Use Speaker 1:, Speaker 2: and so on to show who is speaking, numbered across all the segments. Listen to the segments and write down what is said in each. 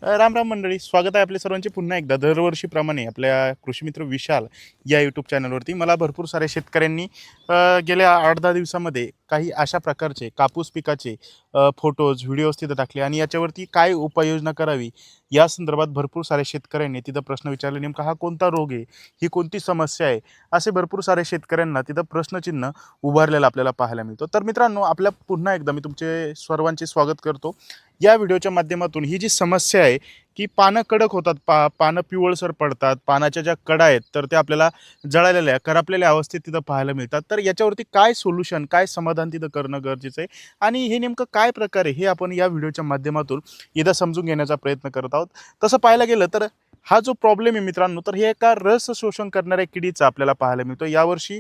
Speaker 1: राम राम मंडळी, स्वागत आहे आपल्या सर्वांचे पुन्हा एकदा दरवर्षीप्रमाणे आपल्या कृषी मित्र विशाल या यूट्यूब चॅनलवरती. मला भरपूर साऱ्या शेतकऱ्यांनी गेल्या 8-10 दिवसामध्ये काही अशा प्रकारचे कापूस पिकाचे फोटोज व्हिडिओज तिथं टाकले आणि याच्यावरती काय उपाययोजना करावी या संदर्भात भरपूर साऱ्या शेतकऱ्यांनी तिथं प्रश्न विचारले. नेमका हा कोणता रोग आहे, ही कोणती समस्या आहे, असे भरपूर सारे शेतकऱ्यांना तिथं प्रश्नचिन्ह उभारलेलं आपल्याला पाहायला मिळतं. तर मित्रांनो, आपल्या पुन्हा एकदा मी तुमचे सर्वांचे स्वागत करतो या व्हिडिओच्या माध्यमातून. ही जी समस्या आहे की पानं कडक होतात, पानं पिवळसर पडतात, पानाच्या ज्या कडा आहेत तर त्या आपल्याला जळालेल्या करपलेल्या अवस्थेत तिथं पाहायला मिळतात. तर याच्यावरती काय सोल्युशन, काय समाधान तिथं करणं गरजेचं आहे आणि हे नेमकं काय प्रकार आहे हे आपण या व्हिडिओच्या माध्यमातून इथं समजून घेण्याचा प्रयत्न करत आहोत. तसं पाहायला गेलं तर हा जो प्रॉब्लेम आहे मित्रांनो, तर हे एका रस शोषण करणाऱ्या किडीचा आपल्याला पाहायला मिळतो. यावर्षी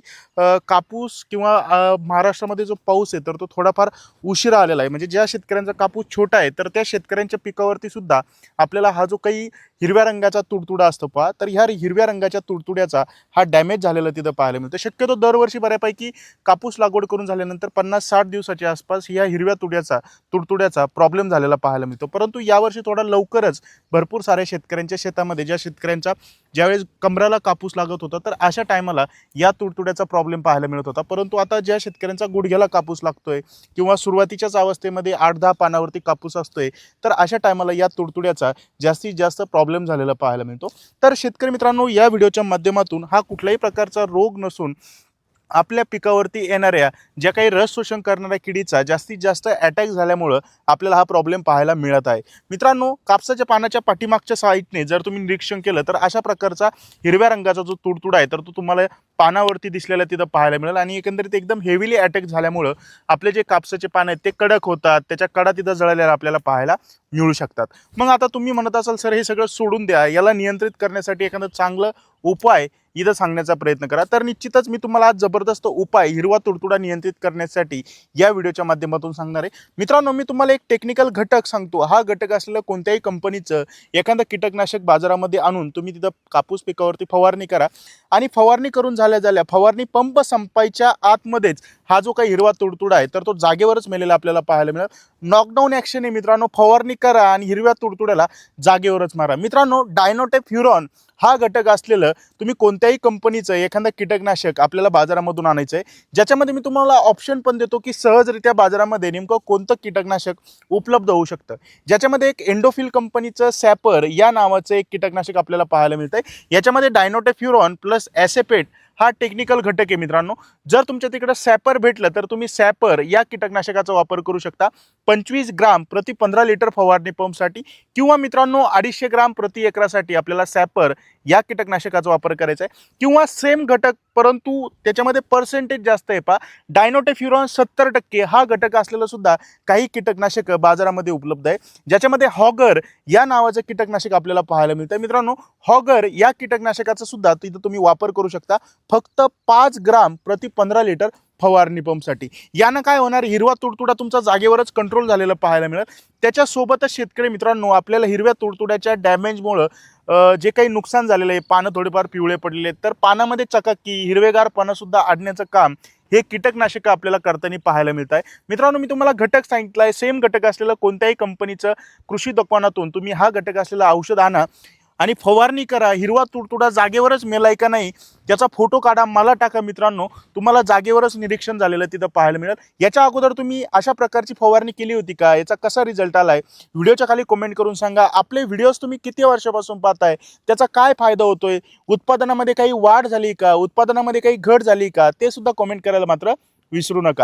Speaker 1: कापूस किंवा महाराष्ट्रामध्ये जो पाऊस आहे तर तो थोडाफार उशिरा आलेला आहे. म्हणजे ज्या शेतकऱ्यांचा कापूस छोटा आहे तर त्या शेतकऱ्यांच्या पिकावरती सुद्धा आपल्याला हा जो काही हिरव्या रंगाचा तुडतुडा असतो पहा, तर ह्या हिरव्या रंगाच्या तुडतुड्याचा हा डॅमेज झालेला तिथं पाहायला मिळतो. शक्यतो दरवर्षी बऱ्यापैकी कापूस लागवड करून झाल्यानंतर 50-60 दिवसाच्या आसपास ह्या हिरव्या तुडतुड्याचा प्रॉब्लेम झालेला पाहायला मिळतो. परंतु यावर्षी थोडा लवकरच भरपूर साऱ्या शेतकऱ्यांच्या शेतामध्ये ज्या शेतकऱ्यांचा ज्यावेळेस कमराला कापूस लागत होता तर अशा टायमाला या तुडतुड्याचा प्रॉब्लेम पाहायला मिळत होता. परंतु आता ज्या शेतकऱ्यांचा गुडघ्याला कापूस लागतोय किंवा सुरुवातीच्याच अवस्थेमध्ये 8-10 पानावरती कापूस असतोय तर अशा टायमाला या तुडतुड्याचा जास्तीत जास्त प्रॉब्लेम झालेला पाहायला मिळतो. तर शेतकरी मित्रांनो, या व्हिडिओच्या माध्यमातून हा कुठल्याही प्रकारचा रोग नसून आपल्या पिकावरती येणाऱ्या ज्या काही रस शोषण करणाऱ्या किडीचा जास्तीत जास्त अटॅक झाल्यामुळं आपल्याला हा प्रॉब्लेम पाहायला मिळत आहे. मित्रांनो, कापसाच्या पानाच्या पाठीमागच्या साईडने जर तुम्ही निरीक्षण केलं तर अशा प्रकारचा हिरव्या रंगाचा जो तुडतुडा आहे तर तो तुम्हाला पानावरती दिसलेला तिथं पाहायला मिळेल आणि एकंदरीत एकदम हेवीली अटॅक झाल्यामुळं आपले जे कापसाचे पान आहेत ते कडक होतात, त्याच्या कडा तिथं जळलेल्या आपल्याला पाहायला मिळू शकतात. मग आता तुम्ही म्हणत असाल, सर हे सगळं सोडून द्या, याला नियंत्रित करण्यासाठी एखादं चांगलं उपाय इथं सांगण्याचा प्रयत्न करा. तर निश्चितच मी तुम्हाला आज जबरदस्त उपाय हिरवा तुडतुडा नियंत्रित करण्यासाठी या व्हिडिओच्या माध्यमातून सांगणार आहे. मित्रांनो, मी तुम्हाला एक टेक्निकल घटक सांगतो. हा घटक असलेलं कोणत्याही कंपनीचं एखादं कीटकनाशक बाजारामध्ये आणून तुम्ही तिथं कापूस पिकावरती फवारणी करा आणि फवारणी करून झाल्या फवारणी पंप संपायच्या आतमध्येच हा जो काही हिरवा तुडतुडा आहे तर तो जागेवरच मेलेला आपल्याला पाहायला मिळेल. नॉकडाऊन ॲक्शन आहे मित्रांनो. फवारणी करा आणि हिरव्या तुडतुड्याला जागेवरच मारा. मित्रांनो, डायनोटेफ्युरॉन हा घटक असलेलं तुम्ही कोणत्याही कंपनीचं एखादं कीटकनाशक आपल्याला बाजारामधून आणायचं आहे, ज्याच्यामध्ये मी तुम्हाला ऑप्शन पण देतो की सहजरित्या बाजारामध्ये नेमकं कोणतं कीटकनाशक उपलब्ध होऊ शकतं. ज्याच्यामध्ये एक एंडोफिल कंपनीचं सॅपर या नावाचं एक कीटकनाशक आपल्याला पाहायला मिळतं आहे. याच्यामध्ये डायनोटेफ्युरॉन प्लस ॲसेपेट हा टेक्निकल घटक आहे मित्रांनो. जर तुमच्या तिकडं सॅपर भेटलं तर तुम्ही सॅपर या कीटकनाशकाचा वापर करू शकता 25 ग्राम प्रति 15 लिटर फवारणी पंपसाठी, किंवा मित्रांनो 250 ग्राम प्रति एकरासाठी आपल्याला सॅपर या कीटकनाशकाचा वापर करायचा आहे. किंवा सेम घटक परंतु त्याच्यामध्ये पर्सेंटेज जास्त आहे पहा, डायनोटेफ्युरॉन 70% हा घटक असलेलं सुद्धा काही कीटकनाशक बाजारामध्ये उपलब्ध आहे, ज्याच्यामध्ये हॉगर या नावाचं कीटकनाशक आपल्याला पाहायला मिळतं. मित्रांनो, हॉगर या कीटकनाशकाचा सुद्धा तिथं तुम्ही वापर करू शकता फक्त 5 ग्राम प्रति 15 लिटर फवारणी पंपसाठी. यानं काय होणार, हिरवा तुडतुडा तुमचा जागेवरच कंट्रोल झालेला पाहायला मिळेल. त्याच्यासोबतच शेतकरी मित्रांनो, आपल्याला हिरव्या तुडतुड्याच्या डॅमेजमुळं जे काही नुकसान झालेलं आहे, पानं थोडेफार पिवळे पडलेले आहेत, तर पानामध्ये चकाकी हिरवेगार पानं सुद्धा आणण्याचं काम हे कीटकनाशक आपल्याला करताना पाहायला मिळत आहे. मित्रांनो, मी तुम्हाला घटक सांगितलं आहे, सेम घटक असलेलं कोणत्याही कंपनीचं कृषी दुकानातून तुम्ही हा घटक असलेलं औषध आणा आणि फवारणी करा. हिरवा तुडतुडा जागेवरच मेलाय का नाही त्याचा फोटो काढा, मला टाका. मित्रांनो, तुम्हाला जागेवरच निरीक्षण झालेलं तिथं पाहायला मिळेल. याच्या अगोदर तुम्ही अशा प्रकारची फवारणी केली होती का, याचा कसा रिझल्ट आलाय, व्हिडिओच्या खाली कमेंट करून सांगा. आपले व्हिडिओज तुम्ही किती वर्षापासून पाहताय, त्याचा काय फायदा होतोय, उत्पादनामध्ये काही वाढ झाली का, उत्पादनामध्ये काही घट झाली का, ते सुद्धा कमेंट करायला मात्र विसरू नका.